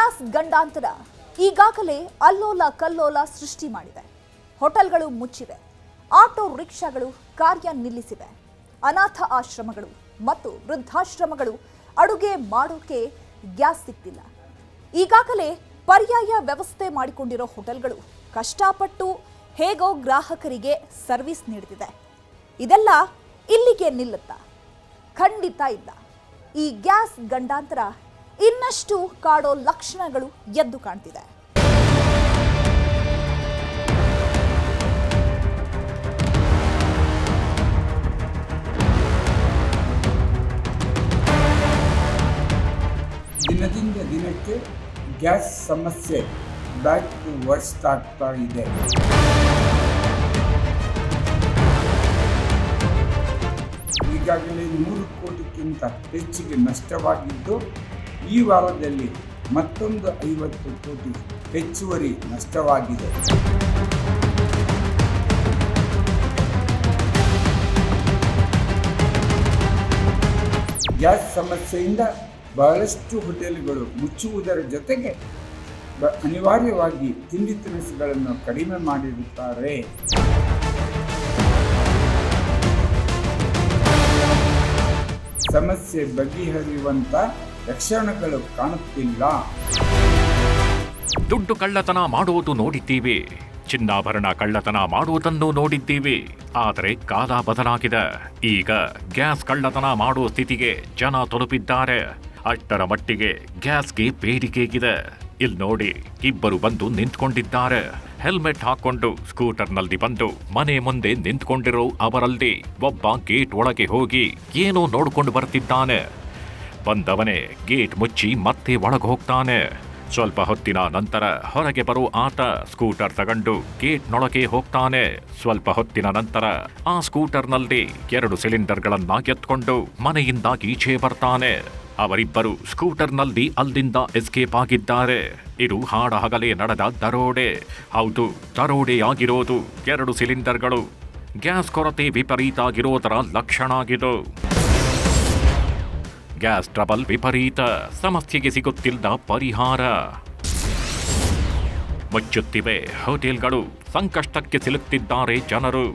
Gas ಗಂಡಾಂತರ ಈಗಾಗಲೇ ಅಲ್ಲೋಲ ಕಲ್ಲೋಲ ಸೃಷ್ಟಿ ಮಾಡಿದೆ. ಹೋಟೆಲ್ಗಳು ಮುಚ್ಚಿವೆ, ಆಟೋ ರಿಕ್ಷಾಗಳು ಕಾರ್ಯ ನಿಲ್ಲಿಸಿವೆ, ಅನಾಥ ಆಶ್ರಮಗಳು ಮತ್ತು ವೃದ್ಧಾಶ್ರಮಗಳು ಅಡುಗೆ ಮಾಡೋಕೆ ಗ್ಯಾಸ್ ಸಿಗ್ತಿಲ್ಲ. ಈಗಾಗಲೇ ಪರ್ಯಾಯ ವ್ಯವಸ್ಥೆ ಮಾಡಿಕೊಂಡಿರೋ ಹೋಟೆಲ್ಗಳು ಕಷ್ಟಪಟ್ಟು ಹೇಗೋ ಗ್ರಾಹಕರಿಗೆ ಸರ್ವಿಸ್ ನೀಡುತ್ತಿದೆ. ಇದೆಲ್ಲ ಇಲ್ಲಿಗೆ ನಿಲ್ಲುತ್ತಾ? ಖಂಡಿತ ಇಲ್ಲ. ಈ ಗ್ಯಾಸ್ ಗಂಡಾಂತರ ಇನ್ನಷ್ಟು ಕಾಡೋ ಲಕ್ಷಣಗಳು ಎದ್ದು ಕಾಣ್ತಿದೆ. ದಿನದಿಂದ ದಿನಕ್ಕೆ ಗ್ಯಾಸ್ ಸಮಸ್ಯೆ ಬ್ಯಾಕ್ ಟು ವರ್ಸ್ಟ್ ಆಗ್ತಾ ಇದೆ. ಈಗಾಗಲೇ 100 ಕೋಟಿಗಿಂತ ಹೆಚ್ಚಿಗೆ ನಷ್ಟವಾಗಿದ್ದು, ಈ ವಾರದಲ್ಲಿ ಮತ್ತೊಂದು 50 ಕೋಟಿ ಹೆಚ್ಚುವರಿ ನಷ್ಟವಾಗಿದೆ. ಗ್ಯಾಸ್ ಸಮಸ್ಯೆಯಿಂದ ಬಹಳಷ್ಟು ಹೋಟೆಲ್ಗಳು ಮುಚ್ಚುವುದರ ಜೊತೆಗೆ ಅನಿವಾರ್ಯವಾಗಿ ತಿಂಡಿ ತಿನಿಸುಗಳನ್ನು ಕಡಿಮೆ ಮಾಡಿರುತ್ತಾರೆ. ಸಮಸ್ಯೆ ಬಗೆಹರಿಯುವಂತ ಲಕ್ಷಣಗಳು ಕಾಣುತ್ತಿಲ್ಲ. ದುಡ್ಡು ಕಳ್ಳತನ ಮಾಡುವುದು ನೋಡಿದ್ದೀವಿ, ಚಿನ್ನಾಭರಣ ಕಳ್ಳತನ ಮಾಡುವುದನ್ನು ನೋಡಿದ್ದೀವಿ. ಆದರೆ ಕಾಲ ಬದಲಾಗಿದೆ. ಈಗ ಗ್ಯಾಸ್ ಕಳ್ಳತನ ಮಾಡುವ ಸ್ಥಿತಿಗೆ ಜನ ತಲುಪಿದ್ದಾರೆ. ಅಷ್ಟರ ಮಟ್ಟಿಗೆ ಗ್ಯಾಸ್ಗೆ ಬೇಡಿಕೆಗಿದೆ. ಇಲ್ಲಿ ನೋಡಿ, ಇಬ್ಬರು ಬಂದು ನಿಂತ್ಕೊಂಡಿದ್ದಾರೆ. ಹೆಲ್ಮೆಟ್ ಹಾಕೊಂಡು ಸ್ಕೂಟರ್ನಲ್ಲಿ ಬಂದು ಮನೆ ಮುಂದೆ ನಿಂತ್ಕೊಂಡಿರೋ ಅವರಲ್ಲಿ ಒಬ್ಬ ಗೇಟ್ ಒಳಗೆ ಹೋಗಿ ಏನೋ ನೋಡ್ಕೊಂಡು ಬರ್ತಿದ್ದಾನೆ. ಬಂದವನೇ ಗೇಟ್ ಮುಚ್ಚಿ ಮತ್ತೆ ಒಳಗೆ ಹೋಗ್ತಾನೆ. ಸ್ವಲ್ಪ ಹೊತ್ತಿನ ನಂತರ ಹೊರಗೆ ಬರೋ ಆತ ಸ್ಕೂಟರ್ ತಗೊಂಡು ಗೇಟ್ನೊಳಗೆ ಹೋಗ್ತಾನೆ. ಸ್ವಲ್ಪ ಹೊತ್ತಿನ ನಂತರ ಆ ಸ್ಕೂಟರ್ನಲ್ಲಿ 2 ಸಿಲಿಂಡರ್ಗಳನ್ನ ಎತ್ಕೊಂಡು ಮನೆಯಿಂದ ಈಚೆ ಬರ್ತಾನೆ. ಅವರಿಬ್ಬರು ಸ್ಕೂಟರ್ನಲ್ಲಿ ಅಲ್ಲಿಂದ ಎಸ್ಕೇಪ್ ಆಗಿದ್ದಾರೆ. ಇದು ಹಾಡಹಗಲೇ ನಡೆದ ದರೋಡೆ. ಹೌದು, ದರೋಡೆಯಾಗಿರೋದು 2 ಸಿಲಿಂಡರ್ಗಳು. ಗ್ಯಾಸ್ ಕೊರತೆ ವಿಪರೀತ ಆಗಿರೋದರ ಲಕ್ಷಣ ಆಗಿದ್ದು. ಗ್ಯಾಸ್ ಟ್ರಬಲ್ ವಿಪರೀತ, ಸಮಸ್ಯೆಗೆ ಸಿಗುತ್ತಿಲ್ಲ ಪರಿಹಾರ. ಮುಚ್ಚುತ್ತಿವೆ ಹೋಟೆಲ್ಗಳು, ಸಂಕಷ್ಟಕ್ಕೆ ಸಿಲುಕ್ತಿದ್ದಾರೆ ಜನರು.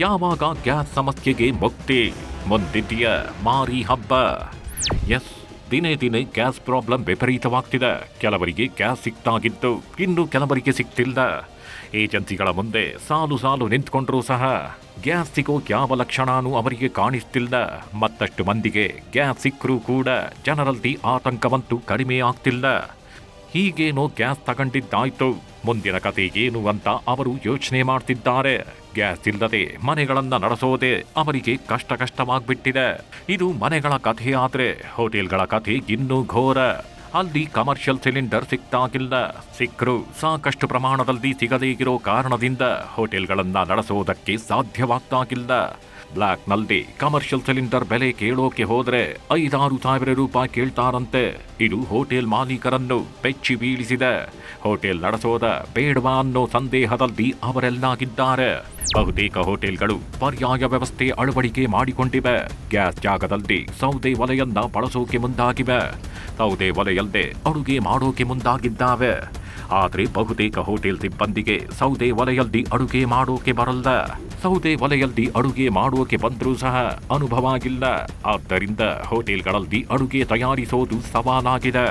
ಯಾವಾಗ ಗ್ಯಾಸ್ ಸಮಸ್ಯೆಗೆ ಮುಕ್ತಿ? ಮುಂದಿದೆಯ ಮಾರಿ ಹಬ್ಬ. ಎಸ್, ದಿನೇ ದಿನೇ ಗ್ಯಾಸ್ ಪ್ರಾಬ್ಲಮ್ ವಿಪರೀತವಾಗ್ತಿದೆ. ಕೆಲವರಿಗೆ ಗ್ಯಾಸ್ ಸಿಕ್ತಾಗಿದ್ದು, ಇನ್ನು ಕೆಲವರಿಗೆ ಸಿಗ್ತಿಲ್ಲ. ಏಜೆನ್ಸಿಗಳ ಮುಂದೆ ಸಾಲು ಸಾಲು ನಿಂತ್ಕೊಂಡ್ರೂ ಸಹ ಗ್ಯಾಸ್ ಸಿಗೋ ಯಾವ ಲಕ್ಷಣನೂ ಅವರಿಗೆ ಕಾಣಿಸ್ತಿಲ್ಲ. ಮತ್ತಷ್ಟು ಮಂದಿಗೆ ಗ್ಯಾಸ್ ಸಿಕ್ಕರೂ ಕೂಡ ಜನರಲ್ಲಿ ಆತಂಕವಂತೂ ಕಡಿಮೆ ಆಗ್ತಿಲ್ಲ. ಹೀಗೇನೋ ಗ್ಯಾಸ್ ತಗೊಂಡಿದ್ದಾಯ್ತು, ಮುಂದಿನ ಕತೆ ಏನು ಅಂತ ಅವರು ಯೋಚನೆ ಮಾಡ್ತಿದ್ದಾರೆ. ಗ್ಯಾಸ್ ಇಲ್ಲದೆ ಮನೆಗಳನ್ನ ನಡೆಸೋದೇ ಅವರಿಗೆ ಕಷ್ಟವಾಗ್ಬಿಟ್ಟಿದೆ. ಇದು ಮನೆಗಳ ಕಥೆ ಆದ್ರೆ ಹೋಟೆಲ್ಗಳ ಕಥೆ ಇನ್ನೂ ಘೋರ. ಅಲ್ಲಿ ಕಮರ್ಷಿಯಲ್ ಸಿಲಿಂಡರ್ ಸಿಕ್ತಾಗಿಲ್ಲ. ಸಿಕ್ಕರೂ ಸಾಕಷ್ಟು ಪ್ರಮಾಣದಲ್ಲಿ ಸಿಗದೇ ಇರೋ ಕಾರಣದಿಂದ ಹೋಟೆಲ್ಗಳನ್ನ ನಡೆಸೋದಕ್ಕೆ ಸಾಧ್ಯವಾಗ್ತಾಗಿಲ್ಲ. ಬ್ಲಾಕ್ನಲ್ಲಿ ಕಮರ್ಷಿಯಲ್ ಸಿಲಿಂಡರ್ ಬೆಲೆ ಕೇಳೋಕೆ ಹೋದ್ರೆ 5-6 ಸಾವಿರ ರೂಪಾಯಿ ಕೇಳ್ತಾರಂತೆ. ಇದು ಹೋಟೆಲ್ ಮಾಲೀಕರನ್ನು ಬೆಚ್ಚಿ ಬೀಳಿಸಿದೆ. ಹೋಟೆಲ್ ನಡೆಸೋದ ಬೇಡವಾ ಅನ್ನೋ ಸಂದೇಹದಲ್ಲಿ ಅವರೆಲ್ಲಾಗಿದ್ದಾರೆ. ಬಹುತೇಕ ಹೋಟೆಲ್ಗಳು ಪರ್ಯಾಯ ವ್ಯವಸ್ಥೆ ಅಳವಡಿಕೆ ಮಾಡಿಕೊಂಡಿವೆ. ಗ್ಯಾಸ್ ಜಾಗದಲ್ಲಿ ಸೌದೆ ಒಲೆಯನ್ನ ಬಳಸೋಕೆ ಮುಂದಾಗಿವೆ. ಸೌದೆ ಒಲೆಯಲ್ಲದೆ ಅಡುಗೆ ಮಾಡೋಕೆ ಮುಂದಾಗಿದ್ದಾವೆ. ಆದರೆ ಬಹುತೇಕ ಹೋಟೆಲ್ ಸಿಬ್ಬಂದಿಗೆ ಸೌದೆ ಒಲೆಯಲ್ಲಿ ಅಡುಗೆ ಮಾಡೋಕೆ ಬರಲ್ಲ. ಸೌದೆ ಒಲೆಯಲ್ಲಿ ಅಡುಗೆ ಮಾಡೋಕೆ ಬಂದರೂ ಸಹ ಅನುಭವ ಆಗಿಲ್ಲ. ಆದ್ದರಿಂದ ಹೋಟೆಲ್ಗಳಲ್ಲಿ ಅಡುಗೆ ತಯಾರಿಸೋದು ಸವಾಲಾಗಿದೆ.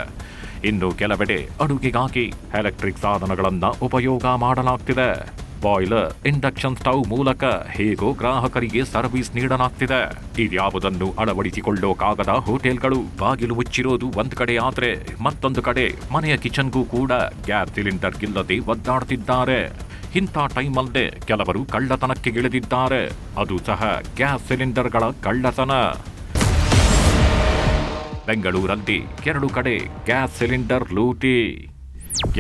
ಇನ್ನು ಕೆಲವೆಡೆ ಅಡುಗೆಗಾಗಿ ಎಲೆಕ್ಟ್ರಿಕ್ ಸಾಧನಗಳನ್ನು ಉಪಯೋಗ ಮಾಡಲಾಗ್ತಿದೆ. ಬಾಯ್ಲರ್, ಇಂಡಕ್ಷನ್ ಸ್ಟವ್ ಮೂಲಕ ಹೇಗೋ ಗ್ರಾಹಕರಿಗೆ ಸರ್ವಿಸ್ ನೀಡಲಾಗ್ತಿದೆ. ಇದ್ಯಾವುದನ್ನು ಅಳವಡಿಸಿಕೊಳ್ಳೋಕಾಗದ ಹೋಟೆಲ್ಗಳು ಬಾಗಿಲು ಮುಚ್ಚಿರೋದು ಒಂದ್ ಕಡೆ ಆದ್ರೆ, ಮತ್ತೊಂದು ಕಡೆ ಮನೆಯ ಕಿಚನ್ಗೂ ಕೂಡ ಗ್ಯಾಸ್ ಸಿಲಿಂಡರ್ ಇಲ್ಲದೆ ಒದ್ದಾಡ್ತಿದ್ದಾರೆ. ಇಂಥ ಟೈಮಲ್ಲೇ ಕೆಲವರು ಕಳ್ಳತನಕ್ಕೆ ಇಳಿದಿದ್ದಾರೆ. ಅದು ಸಹ ಗ್ಯಾಸ್ ಸಿಲಿಂಡರ್ಗಳ ಕಳ್ಳತನ. ಬೆಂಗಳೂರಲ್ಲಿ 2 ಕಡೆ ಗ್ಯಾಸ್ ಸಿಲಿಂಡರ್ ಲೂಟಿ.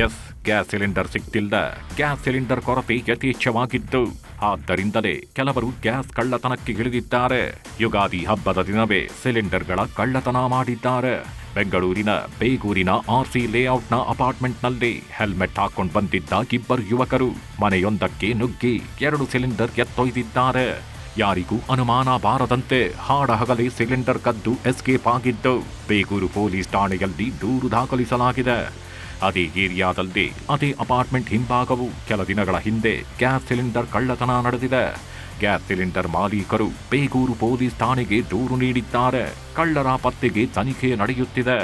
ಎಸ್, ಗ್ಯಾಸ್ ಸಿಲಿಂಡರ್ ಸಿಗ್ತಿಲ್ಲ. ಗ್ಯಾಸ್ ಸಿಲಿಂಡರ್ ಕೊರತೆ ಯಥೇಚ್ಛವಾಗಿದ್ದು, ಆದ್ದರಿಂದಲೇ ಕೆಲವರು ಗ್ಯಾಸ್ ಕಳ್ಳತನಕ್ಕೆ ಇಳಿದಿದ್ದಾರೆ. ಯುಗಾದಿ ಹಬ್ಬದ ದಿನವೇ ಸಿಲಿಂಡರ್ಗಳ ಕಳ್ಳತನ ಮಾಡಿದ್ದಾರೆ. ಬೆಂಗಳೂರಿನ ಬೇಗೂರಿನ RC ಲೇಔಟ್ನ ಅಪಾರ್ಟ್ಮೆಂಟ್ನಲ್ಲಿ ಹೆಲ್ಮೆಟ್ ಹಾಕೊಂಡು ಬಂದಿದ್ದ 2 ಯುವಕರು ಮನೆಯೊಂದಕ್ಕೆ ನುಗ್ಗಿ 2 ಸಿಲಿಂಡರ್ ಎತ್ತೊಯ್ದಿದ್ದಾರೆ. ಯಾರಿಗೂ ಅನುಮಾನ ಬಾರದಂತೆ ಹಾಡಹಗಲೇ ಸಿಲಿಂಡರ್ ಕದ್ದು ಎಸ್ಕೇಪ್ ಆಗಿದ್ದು ಬೇಗೂರು ಪೊಲೀಸ್ ಠಾಣೆಯಲ್ಲಿ ದೂರು ದಾಖಲಿಸಲಾಗಿದೆ. ಅದೇ ಏರಿಯಾದಲ್ಲಿ ಅದೇ ಅಪಾರ್ಟ್ಮೆಂಟ್ ಹಿಂಭಾಗವು ಕೆಲ ದಿನಗಳ ಹಿಂದೆ ಗ್ಯಾಸ್ ಸಿಲಿಂಡರ್ ಕಳ್ಳತನ ನಡೆದಿದೆ. ಗ್ಯಾಸ್ ಸಿಲಿಂಡರ್ ಮಾಲೀಕರು ಬೇಗೂರು ಪೊಲೀಸ್ ಠಾಣೆಗೆ ದೂರು ನೀಡಿದ್ದಾರೆ. ಕಳ್ಳರ ಪತ್ತೆಗೆ ತನಿಖೆ ನಡೆಯುತ್ತಿದೆ.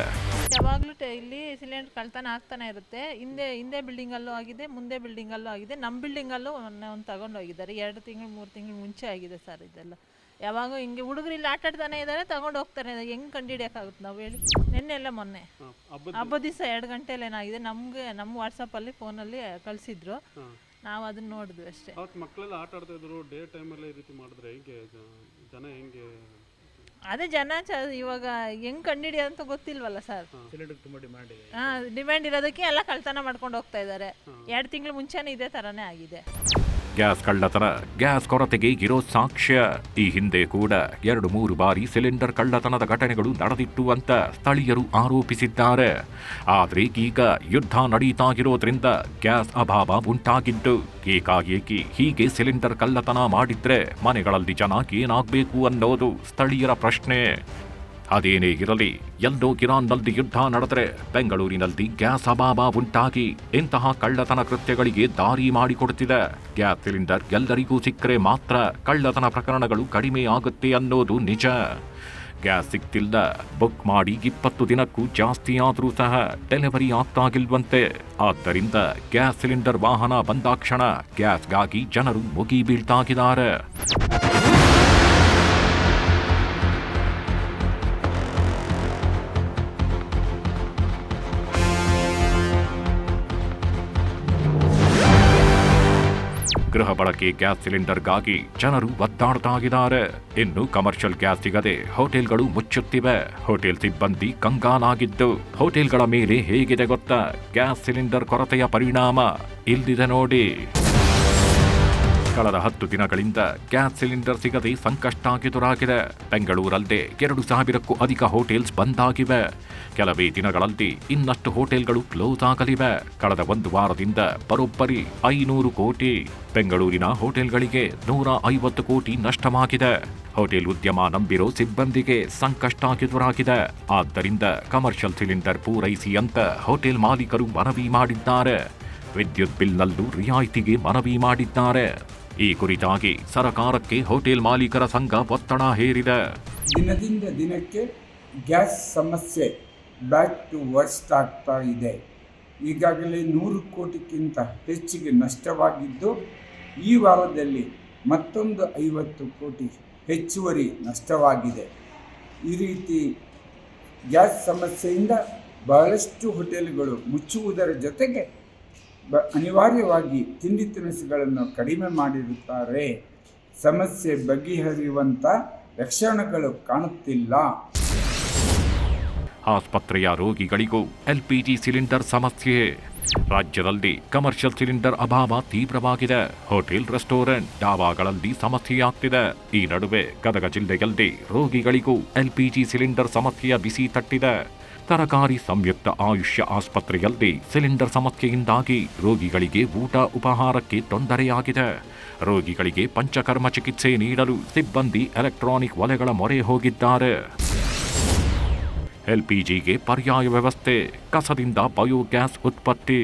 ಯಾವಾಗಲೂ ಇಲ್ಲಿ ಸಿಲಿಂಡರ್ ಕಳ್ತನ ಆಗ್ತಾನೆ ಇರುತ್ತೆ. ಹಿಂದೆ ಬಿಲ್ಡಿಂಗಲ್ಲೂ ಆಗಿದೆ, ಮುಂದೆ ಬಿಲ್ಡಿಂಗಲ್ಲೂ ಆಗಿದೆ. ನಮ್ಮ ಬಿಲ್ಡಿಂಗಲ್ಲೂ ಒಂದು ತಗೊಂಡೋಗಿದ್ದಾರೆ. 2 ತಿಂಗಳು 3 ತಿಂಗಳು ಮುಂಚೆ ಆಗಿದೆ ಸರ್. ಇದೆಲ್ಲ ಯಾವಾಗ ಹಿಂಗೆ ಹುಡುಗರು ಇಲ್ಲಿ ಆಟ ಆಡ್ತಾನೆ ಇದ್ದಾರೆ, ತಗೊಂಡು ಹೋಗ್ತಾನೆ. ಹೆಂಗೆ ಕಂಡುಹಿಡಿಯೋಕ್ಕಾಗುತ್ತೆ ನಾವು ಹೇಳಿ? ಮೊನ್ನೆ ಹಬ್ಬದ ದಿವಸ 2 ಗಂಟೆಲಿ ಏನಾಗಿದೆ ನಮ್ಮ ವಾಟ್ಸಪ್ಪಲ್ಲಿ ಫೋನಲ್ಲಿ ಕಳಿಸಿದ್ರು. ನಾವು ಅದನ್ನ ನೋಡಿದ್ವಿ ಅಷ್ಟೇ. ಮಕ್ಕಳೆಲ್ಲ ಆಟ ಆಡ್ತಾ ಇದ್ರು ಡೇ ಟೈಮಲ್ಲಿ ಈ ರೀತಿ ಮಾಡಿದ್ರೆ ಹೇಗೆ ಜನ ಹೆಂಗೆ? ಅದೇ ಜನ ಇವಾಗ ಹೆಂಗ್ ಕಂಡಿಡಿಯೋದು ಅಂತ ಗೊತ್ತಿಲ್ವಲ್ಲ ಸರ್. ಡಿಮ್ಯಾಂಡ್ ಇರೋದಕ್ಕೆ ಎಲ್ಲ ಕಳ್ತನ ಮಾಡ್ಕೊಂಡು ಹೋಗ್ತಾ ಇದ್ದಾರೆ. 2 ತಿಂಗಳು ಮುಂಚೆನೇ ಇದೇ ತರನೇ ಆಗಿದೆ. ಗ್ಯಾಸ್ ಕಳ್ಳತನ ಗ್ಯಾಸ್ ಕೊರತೆಗೆ ಇರೋ ಸಾಕ್ಷ್ಯ. ಈ ಹಿಂದೆ ಕೂಡ 2-3 ಬಾರಿ ಸಿಲಿಂಡರ್ ಕಳ್ಳತನದ ಘಟನೆಗಳು ನಡೆದಿತ್ತು ಅಂತ ಸ್ಥಳೀಯರು ಆರೋಪಿಸಿದ್ದಾರೆ. ಆದರೆ ಈಗ ಯುದ್ಧ ನಡೀತಾಗಿರೋದ್ರಿಂದ ಗ್ಯಾಸ್ ಅಭಾವ ಉಂಟಾಗಿದ್ದು ಏಕಾಏಕಿ ಹೀಗೆ ಸಿಲಿಂಡರ್ ಕಳ್ಳತನ ಮಾಡಿದ್ರೆ ಮನೆಗಳಲ್ಲಿ ಜನ ಏನಾಗಬೇಕು ಅನ್ನೋದು ಸ್ಥಳೀಯರ ಪ್ರಶ್ನೆ. ಅದೇನೇ ಇರಲಿ, ಎಲ್ಲೋ ಇರಾನ್ನಲ್ಲಿ ಯುದ್ಧ ನಡೆದರೆ ಬೆಂಗಳೂರಿನಲ್ಲಿ ಗ್ಯಾಸ್ ಅಭಾವ ಉಂಟಾಗಿ ಇಂತಹ ಕಳ್ಳತನ ಕೃತ್ಯಗಳಿಗೆ ದಾರಿ ಮಾಡಿಕೊಡುತ್ತಿದೆ. ಗ್ಯಾಸ್ ಸಿಲಿಂಡರ್ ಎಲ್ಲರಿಗೂ ಸಿಕ್ಕರೆ ಮಾತ್ರ ಕಳ್ಳತನ ಪ್ರಕರಣಗಳು ಕಡಿಮೆ ಆಗುತ್ತೆ ಅನ್ನೋದು ನಿಜ. ಗ್ಯಾಸ್ ಸಿಗ್ತಿಲ್ಲ, ಬುಕ್ ಮಾಡಿ 20 ದಿನಕ್ಕೂ ಜಾಸ್ತಿ ಆದರೂ ಸಹ ಡೆಲಿವರಿ ಆಗ್ತಾಗಿಲ್ವಂತೆ. ಆದ್ದರಿಂದ ಗ್ಯಾಸ್ ಸಿಲಿಂಡರ್ ವಾಹನ ಬಂದಾಕ್ಷಣ ಗ್ಯಾಸ್ಗಾಗಿ ಜನರು ಮುಗಿ ಬೀಳ್ತಾಗಿದ್ದಾರೆ. ಗೃಹ ಬಳಕೆ ಗ್ಯಾಸ್ ಸಿಲಿಂಡರ್ಗಾಗಿ ಜನರು ಒದ್ದಾಡ್ತಾಗಿದ್ದಾರೆ. ಇನ್ನು ಕಮರ್ಷಿಯಲ್ ಗ್ಯಾಸ್ ಸಿಗದೆ ಹೋಟೆಲ್ಗಳು ಮುಚ್ಚುತ್ತಿವೆ. ಹೋಟೆಲ್ ಸಿಬ್ಬಂದಿ ಕಂಗಾಲಾಗಿದ್ದು ಹೋಟೆಲ್ಗಳ ಮೇಲೆ ಹೇಗಿದೆ ಗೊತ್ತಾ ಗ್ಯಾಸ್ ಸಿಲಿಂಡರ್ ಕೊರತೆಯ ಪರಿಣಾಮ? ಇಲ್ಲಿದೆ ನೋಡಿ. ಕಳೆದ 10 ದಿನಗಳಿಂದ ಗ್ಯಾಸ್ ಸಿಲಿಂಡರ್ ಸಿಗದೆ ಸಂಕಷ್ಟ ಎದುರಾಗಿದೆ. ಬೆಂಗಳೂರಲ್ಲದೆ 2,000ಕ್ಕೂ ಅಧಿಕ ಹೋಟೆಲ್ಸ್ ಬಂದಾಗಿವೆ. ಕೆಲವೇ ದಿನಗಳಲ್ಲಿ ಇನ್ನಷ್ಟು ಹೋಟೆಲ್ಗಳು ಕ್ಲೋಸ್ ಆಗಲಿವೆ. ಕಳೆದ 1 ವಾರದಿಂದ ಬರೋಬ್ಬರಿ 500 ಕೋಟಿ. ಬೆಂಗಳೂರಿನ ಹೋಟೆಲ್ಗಳಿಗೆ 150 ಕೋಟಿ ನಷ್ಟವಾಗಿದೆ. ಹೋಟೆಲ್ ಉದ್ಯಮ ನಂಬಿರೋ ಸಿಬ್ಬಂದಿಗೆ ಸಂಕಷ್ಟ ಎದುರಾಗಿದೆ. ಆದ್ದರಿಂದ ಕಮರ್ಷಿಯಲ್ ಸಿಲಿಂಡರ್ ಪೂರೈಸಿ ಅಂತ ಹೋಟೆಲ್ ಮಾಲೀಕರು ಮನವಿ ಮಾಡಿದ್ದಾರೆ. ವಿದ್ಯುತ್ ಬಿಲ್ನಲ್ಲೂ ರಿಯಾಯಿತಿಗೆ ಮನವಿ ಮಾಡಿದ್ದಾರೆ. ಈ ಕುರಿತಾಗಿ ಸರ್ಕಾರಕ್ಕೆ ಹೋಟೆಲ್ ಮಾಲೀಕರ ಸಂಘ ಒತ್ತಡ ಹೇರಿದೆ. ದಿನದಿಂದ ದಿನಕ್ಕೆ ಗ್ಯಾಸ್ ಸಮಸ್ಯೆ ಬ್ಯಾಕ್ ಟು ವರ್ಸ್ಟ್ ಆಗ್ತಾ ಇದೆ. ಈಗಾಗಲೇ 100 ಕೋಟಿಗಿಂತ ಹೆಚ್ಚಿಗೆ ನಷ್ಟವಾಗಿದ್ದು ಈ ವಾರದಲ್ಲಿ ಮತ್ತೊಂದು 50 ಕೋಟಿ ಹೆಚ್ಚುವರಿ ನಷ್ಟವಾಗಿದೆ. ಈ ರೀತಿ ಗ್ಯಾಸ್ ಸಮಸ್ಯೆಯಿಂದ ಬಹಳಷ್ಟು ಹೋಟೆಲ್ಗಳು ಮುಚ್ಚುವುದರ ಜೊತೆಗೆ ಅನಿವಾರ್ಯವಾಗಿ ತಿಂಡಿ ತಿನಿಸುಗಳನ್ನು ಕಡಿಮೆ ಮಾಡಿರುತ್ತಾರೆ. ಸಮಸ್ಯೆ ಬಗೆಹರಿಯುವಂಥ ಲಕ್ಷಣಗಳು ಕಾಣುತ್ತಿಲ್ಲ. ಆಸ್ಪತ್ರೆಯ ರೋಗಿಗಳಿಗೂ ಎಲ್ಪಿಜಿ ಸಿಲಿಂಡರ್ ಸಮಸ್ಯೆ. ರಾಜ್ಯದಲ್ಲಿ ಕಮರ್ಷಿಯಲ್ ಸಿಲಿಂಡರ್ ಅಭಾವ ತೀವ್ರವಾಗಿದೆ. Hotel, restaurant, ಡಾಬಾಗಳಲ್ಲಿ ಸಮಸ್ಯೆಯಾಗ್ತಿದೆ. ಈ ನಡುವೆ ಗದಗ ಜಿಲ್ಲೆಯಲ್ಲಿ ರೋಗಿಗಳಿಗೂ ಎಲ್ಪಿಜಿ ಸಿಲಿಂಡರ್ ಸಮಸ್ಯೆಯ ಬಿಸಿ ತಟ್ಟಿದೆ. ತರಕಾರಿ ಸಂಯುಕ್ತ ಆಯುಷ್ಯ ಆಸ್ಪತ್ರೆಯಲ್ಲಿ ಸಿಲಿಂಡರ್ ಸಮಸ್ಯೆಯಿಂದಾಗಿ ರೋಗಿಗಳಿಗೆ ಊಟ ಉಪಹಾರಕ್ಕೆ ತೊಂದರೆಯಾಗಿದೆ. ರೋಗಿಗಳಿಗೆ ಪಂಚಕರ್ಮ ಚಿಕಿತ್ಸೆ ನೀಡಲು ಸಿಬ್ಬಂದಿ ಎಲೆಕ್ಟ್ರಾನಿಕ್ ಒಲೆಗಳ ಮೊರೆ ಹೋಗಿದ್ದಾರೆ. ಎಲ್ಪಿಜಿಗೆ ಪರ್ಯಾಯ ವ್ಯವಸ್ಥೆ, ಕಸದಿಂದ ಬಯೋಗ್ಯಾಸ್ ಉತ್ಪತ್ತಿ.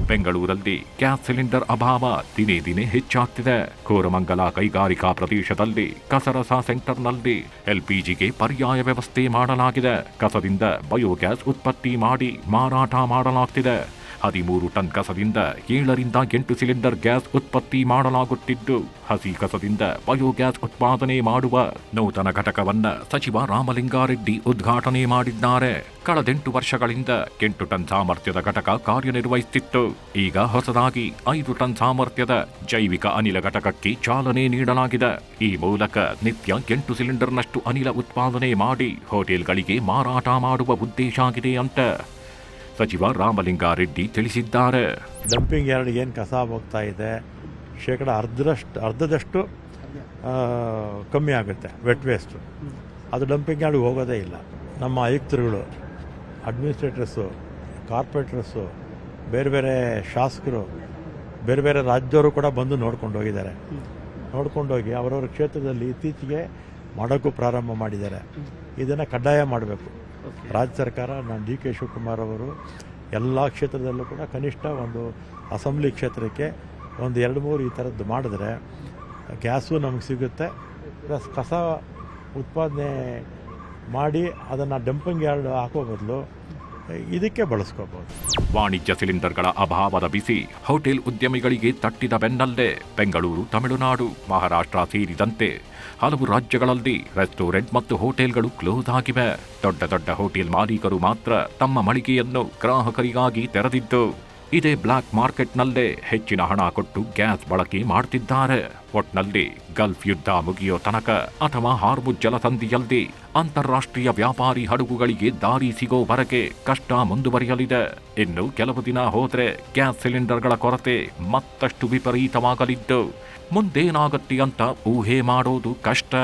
ಬೆಂಗಳೂರಲ್ಲಿ ಗ್ಯಾಸ್ ಸಿಲಿಂಡರ್ ಅಭಾವ ದಿನೇ ದಿನೇ ಹೆಚ್ಚಾಗ್ತಿದೆ. ಕೋರಮಂಗಲ ಕೈಗಾರಿಕಾ ಪ್ರದೇಶದಲ್ಲಿ ಕಸರಸ ಸೆಂಟರ್ನಲ್ಲಿ ಎಲ್ಪಿಜಿಗೆ ಪರ್ಯಾಯ ವ್ಯವಸ್ಥೆ ಮಾಡಲಾಗಿದೆ. ಕಸದಿಂದ ಬಯೋಗ್ಯಾಸ್ ಉತ್ಪತ್ತಿ ಮಾಡಿ ಮಾರಾಟ ಮಾಡಲಾಗ್ತಿದೆ. 13 ಟನ್ ಕಸದಿಂದ 7ರಿಂದ 8 ಸಿಲಿಂಡರ್ ಗ್ಯಾಸ್ ಉತ್ಪತ್ತಿ ಮಾಡಲಾಗುತ್ತಿದ್ದು, ಹಸಿ ಕಸದಿಂದ ಬಯೋಗ್ಯಾಸ್ ಉತ್ಪಾದನೆ ಮಾಡುವ ನೂತನ ಘಟಕವನ್ನ ಸಚಿವ ರಾಮಲಿಂಗಾರೆಡ್ಡಿ ಉದ್ಘಾಟನೆ ಮಾಡಿದ್ದಾರೆ. ಕಳೆದ 8 ವರ್ಷಗಳಿಂದ 8 ಟನ್ ಸಾಮರ್ಥ್ಯದ ಘಟಕ ಕಾರ್ಯನಿರ್ವಹಿಸುತ್ತಿತ್ತು. ಈಗ ಹೊಸದಾಗಿ 5 ಟನ್ ಸಾಮರ್ಥ್ಯದ ಜೈವಿಕ ಅನಿಲ ಘಟಕಕ್ಕೆ ಚಾಲನೆ ನೀಡಲಾಗಿದೆ. ಈ ಮೂಲಕ ನಿತ್ಯ 8 ಸಿಲಿಂಡರ್ನಷ್ಟು ಅನಿಲ ಉತ್ಪಾದನೆ ಮಾಡಿ ಹೋಟೆಲ್ಗಳಿಗೆ ಮಾರಾಟ ಮಾಡುವ ಉದ್ದೇಶ ಆಗಿದೆ ಅಂತ ಸಚಿವ ರಾಮಲಿಂಗಾರೆಡ್ಡಿ ತಿಳಿಸಿದ್ದಾರೆ. ಡಂಪಿಂಗ್ ಯಾರ್ಡ್ಗೆ ಏನು ಕಸ ಹೋಗ್ತಾ ಇದೆ ಶೇಕಡ ಅರ್ಧದಷ್ಟು ಕಮ್ಮಿ ಆಗುತ್ತೆ ವೆಟ್ ವೇಸ್ಟು. ಅದು ಡಂಪಿಂಗ್ ಯಾರ್ಡ್ಗೆ ಹೋಗೋದೇ ಇಲ್ಲ. ನಮ್ಮ ಆಯುಕ್ತರುಗಳು, ಅಡ್ಮಿನಿಸ್ಟ್ರೇಟರ್ಸು, ಕಾರ್ಪೊರೇಟರ್ಸು, ಬೇರೆ ಬೇರೆ ಶಾಸಕರು, ಬೇರೆ ಬೇರೆ ರಾಜ್ಯದವರು ಕೂಡ ಬಂದು ನೋಡ್ಕೊಂಡು ಹೋಗಿದ್ದಾರೆ. ನೋಡ್ಕೊಂಡೋಗಿ ಅವರವರ ಕ್ಷೇತ್ರದಲ್ಲಿ ಇತ್ತೀಚೆಗೆ ಮಾಡೋಕ್ಕೂ ಪ್ರಾರಂಭ ಮಾಡಿದ್ದಾರೆ. ಇದನ್ನು ಕಡ್ಡಾಯ ಮಾಡಬೇಕು ರಾಜ್ಯ ಸರ್ಕಾರ. ನಾನು ಡಿ ಕೆ ಶಿವಕುಮಾರ್ ಅವರು ಎಲ್ಲ ಕ್ಷೇತ್ರದಲ್ಲೂ ಕೂಡ ಕನಿಷ್ಠ ಒಂದು ಅಸೆಂಬ್ಲಿ ಕ್ಷೇತ್ರಕ್ಕೆ ಒಂದು 2-3 ಈ ಥರದ್ದು ಮಾಡಿದ್ರೆ ಗ್ಯಾಸು ನಮಗೆ ಸಿಗುತ್ತೆ, ಪ್ಲಸ್ ಕಸ ಉತ್ಪಾದನೆ ಮಾಡಿ ಅದನ್ನು ಡಂಪಿಂಗ್ ಯಾರ್ಡ್ ಹಾಕೋ ಬದಲು ಇದಕ್ಕೆ ಬಳಸ್ಕೋಬಹುದು. ವಾಣಿಜ್ಯ ಸಿಲಿಂಡರ್ಗಳ ಅಭಾವದ ಬಿಸಿ ಹೋಟೆಲ್ ಉದ್ಯಮಿಗಳಿಗೆ ತಟ್ಟಿದ ಬೆನ್ನಲ್ಲೇ ಬೆಂಗಳೂರು, ತಮಿಳುನಾಡು, ಮಹಾರಾಷ್ಟ್ರ ಸೇರಿದಂತೆ ಹಲವು ರಾಜ್ಯಗಳಲ್ಲಿ ರೆಸ್ಟೋರೆಂಟ್ ಮತ್ತು ಹೋಟೆಲ್ಗಳು ಕ್ಲೋಸ್ ಆಗಿವೆ. ದೊಡ್ಡ ದೊಡ್ಡ ಹೋಟೆಲ್ ಮಾಲೀಕರು ಮಾತ್ರ ತಮ್ಮ ಮಳಿಗೆಯನ್ನು ಗ್ರಾಹಕರಿಗಾಗಿ ತೆರೆದಿದ್ದು ಇದೇ ಬ್ಲಾಕ್ ಮಾರ್ಕೆಟ್ನಲ್ಲೇ ಹೆಚ್ಚಿನ ಹಣ ಕೊಟ್ಟು ಗ್ಯಾಸ್ ಬಳಕೆ ಮಾಡ್ತಿದ್ದಾರೆ. ಒಟ್ನಲ್ಲಿ ಗಲ್ಫ್ ಯುದ್ಧ ಮುಗಿಯೋ ತನಕ ಅಥವಾ ಹಾರ್ಮುಜ್ ಜಲಸಂಧಿಯಲ್ಲಿ ಅಂತಾರಾಷ್ಟ್ರೀಯ ವ್ಯಾಪಾರಿ ಹಡಗುಗಳಿಗೆ ದಾರಿ ಸಿಗೋವರೆಗೆ ಕಷ್ಟ ಮುಂದುವರಿಯಲಿದೆ. ಇನ್ನು ಕೆಲವು ದಿನ ಹೋದ್ರೆ ಗ್ಯಾಸ್ ಸಿಲಿಂಡರ್ಗಳ ಕೊರತೆ ಮತ್ತಷ್ಟು ವಿಪರೀತವಾಗಲಿದ್ದು ಮುಂದೇನಾಗತ್ತೆ ಅಂತ ಊಹೆ ಮಾಡೋದು ಕಷ್ಟ.